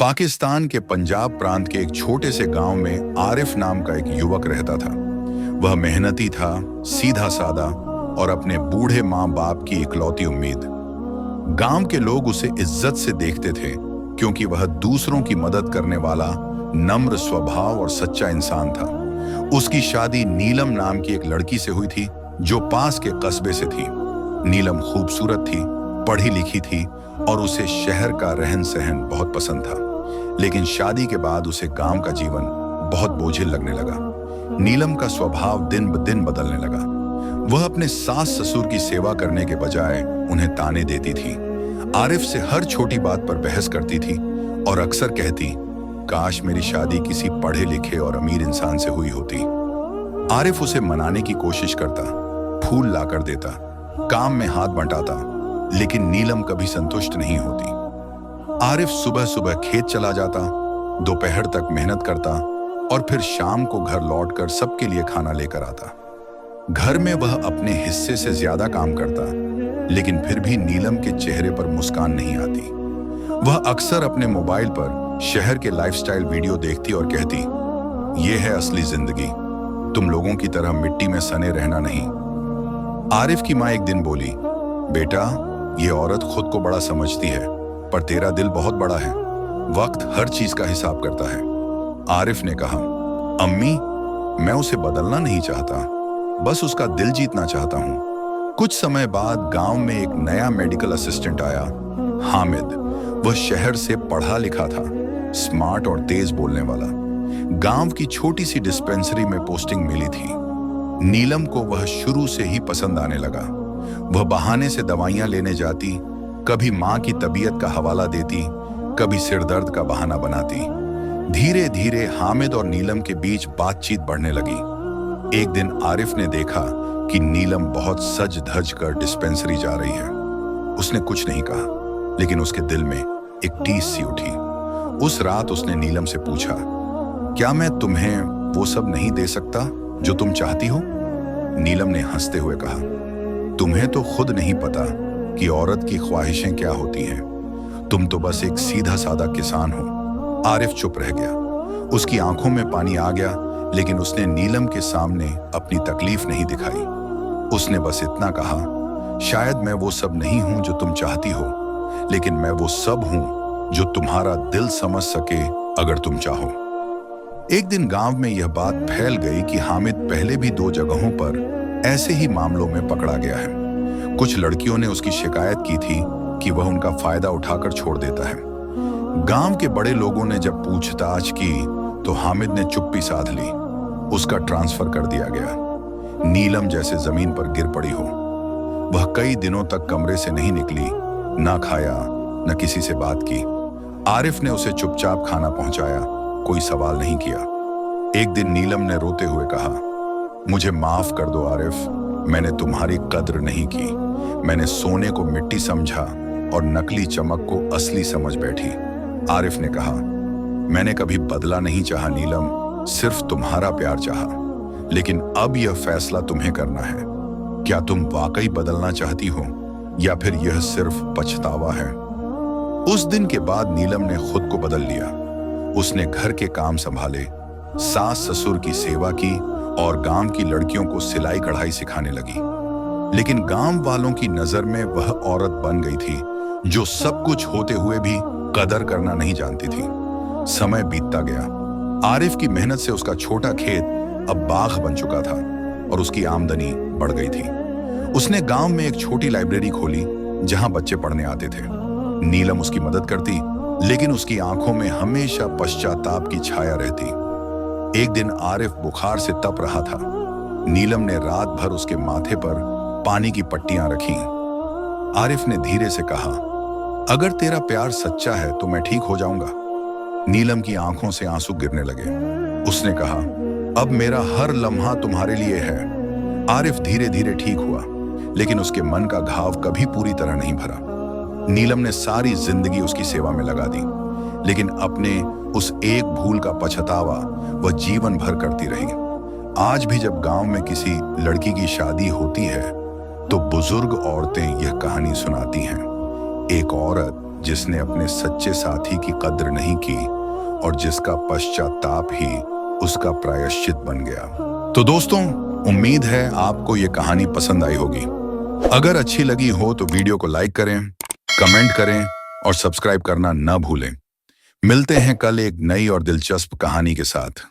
पाकिस्तान के पंजाब प्रांत के एक छोटे से गांव में आरिफ नाम का एक युवक रहता था। वह मेहनती था, सीधा सादा और अपने बूढ़े माँ बाप की इकलौती उम्मीद। गांव के लोग उसे इज्जत से देखते थे क्योंकि वह दूसरों की मदद करने वाला नम्र स्वभाव और सच्चा इंसान था। उसकी शादी नीलम नाम की एक लड़की से हुई थी जो पास के कस्बे से थी। नीलम खूबसूरत थी, पढ़ी लिखी थी और उसे शहर का रहन सहन बहुत पसंद था। लेकिन शादी के बाद उसे गांव का जीवन बहुत बोझिल लगने लगा। नीलम का स्वभाव दिन ब दिन बदलने लगा। वह अपने सास ससुर की सेवा करने के बजाय उन्हें ताने देती थी, आरिफ से हर छोटी बात पर बहस करती थी और अक्सर कहती, काश मेरी शादी किसी पढ़े लिखे और अमीर इंसान से हुई होती। आरिफ उसे मनाने की कोशिश करता, फूल लाकर देता, काम में हाथ बंटाता, लेकिन नीलम कभी संतुष्ट नहीं होती। आरिफ सुबह सुबह खेत चला जाता, दोपहर तक मेहनत करता और फिर शाम को घर लौटकर सबके लिए खाना लेकर आता। घर में वह अपने हिस्से से ज्यादा काम करता, लेकिन फिर भी नीलम के चेहरे पर मुस्कान नहीं आती। वह अक्सर अपने मोबाइल पर शहर के लाइफस्टाइल वीडियो देखती और कहती, यह है असली जिंदगी, तुम लोगों की तरह मिट्टी में सने रहना नहीं। आरिफ की माँ एक दिन बोली, बेटा, ये औरत खुद को बड़ा समझती है, पर तेरा दिल बहुत बड़ा है, वक्त हर चीज का हिसाब करता है। आरिफ ने कहा, अम्मी, मैं उसे बदलना नहीं चाहता, बस उसका दिल जीतना चाहता हूँ। कुछ समय बाद गांव में एक नया मेडिकल असिस्टेंट आया, हामिद। वह शहर से पढ़ा लिखा था, स्मार्ट और तेज बोलने वाला। गांव की छोटी सी डिस्पेंसरी में पोस्टिंग मिली थी। नीलम को वह शुरू से ही पसंद आने लगा। वह बहाने से दवाइयां लेने जाती, कभी माँ की तबीयत का हवाला देती, कभी सिरदर्द का बहाना बनाती। धीरे धीरे हामिद और नीलम के बीच बातचीत बढ़ने लगी। एक दिन आरिफ ने देखा कि नीलम बहुत सज धज कर डिस्पेंसरी जा रही है। उसने कुछ नहीं कहा, लेकिन उसके दिल में एक टीस सी उठी। उस रात उसने नीलम से पूछा, क्या मैं तुम्हें वो सब नहीं दे सकता जो तुम चाहती हो? नीलम ने हंसते हुए कहा, तुम्हें तो खुद नहीं पता कि औरत की ख्वाहिशें क्या होती हैं। तुम तो बस एक सीधा सादा किसान हो। आरिफ चुप रह गया। उसकी आंखों में पानी आ गया, लेकिन उसने नीलम के सामने अपनी तकलीफ नहीं दिखाई। उसने बस इतना कहा, शायद मैं वो सब नहीं हूं जो तुम चाहती हो, लेकिन मैं वो सब हूं जो तुम्हारा दिल समझ सके अगर तुम चाहो। एक दिन गांव में यह बात फैल गई कि हामिद पहले भी 2 जगहों पर ऐसे ही मामलों में पकड़ा गया है। कुछ लड़कियों ने उसकी शिकायत की थी कि वह उनका फायदा उठाकर छोड़ देता है। गांव के बड़े लोगों ने जब पूछताछ की तो हामिद ने चुप्पी साध ली। उसका ट्रांसफर कर दिया गया। नीलम जैसे जमीन पर गिर पड़ी हो। वह कई दिनों तक कमरे से नहीं निकली, ना खाया, न किसी से बात की। आरिफ ने उसे चुपचाप खाना पहुंचाया, कोई सवाल नहीं किया। एक दिन नीलम ने रोते हुए कहा, मुझे माफ कर दो आरिफ, मैंने तुम्हारी कद्र नहीं की। मैंने सोने को मिट्टी समझा और नकली चमक को असली समझ बैठी। आरिफ ने कहा, मैंने कभी बदला नहीं चाहा नीलम, सिर्फ तुम्हारा प्यार चाहा। लेकिन अब यह फैसला तुम्हें करना है। क्या तुम वाकई बदलना चाहती हो या फिर यह सिर्फ पछतावा है? उस दिन के बाद नीलम ने खुद को बदल लिया। उसने घर के काम संभाले, सास ससुर की सेवा की और गांव की लड़कियों को सिलाई कढ़ाई सिखाने लगी। लेकिन गांव वालों की नजर में वह औरत बन गई थी जो सब कुछ होते हुए भी कदर करना नहीं जानती थी। समय बीतता गया। आरिफ की मेहनत से उसका छोटा खेत अब बाग बन चुका था और उसकी आमदनी बढ़ गई थी। उसने गांव में एक छोटी लाइब्रेरी खोली जहां बच्चे पढ़ने आते थे। नीलम उसकी मदद करती, लेकिन उसकी आंखों में हमेशा पश्चाताप की छाया रहती। एक दिन आरिफ बुखार से तप रहा था। नीलम ने रात भर उसके माथे पर पानी की पट्टियां रखी। आरिफ ने धीरे से कहा, अगर तेरा प्यार सच्चा है तो मैं ठीक हो जाऊंगा। नीलम की आंखों से आंसू गिरने लगे। उसने कहा, अब मेरा हर लम्हा तुम्हारे लिए है। आरिफ धीरे धीरे ठीक हुआ, लेकिन उसके मन का घाव कभी पूरी तरह नहीं भरा। नीलम ने सारी जिंदगी उसकी सेवा में लगा दी, लेकिन अपने उस एक भूल का पछतावा वह जीवन भर करती रही। आज भी जब गांव में किसी लड़की की शादी होती है तो बुजुर्ग औरतें यह कहानी सुनाती हैं। एक औरत जिसने अपने सच्चे साथी की कद्र नहीं की और जिसका पश्चाताप ही उसका प्रायश्चित बन गया। तो दोस्तों, उम्मीद है आपको ये कहानी पसंद आई होगी। अगर अच्छी लगी हो तो वीडियो को लाइक करें, कमेंट करें और सब्सक्राइब करना न भूलें। मिलते हैं कल एक नई और दिलचस्प कहानी के साथ।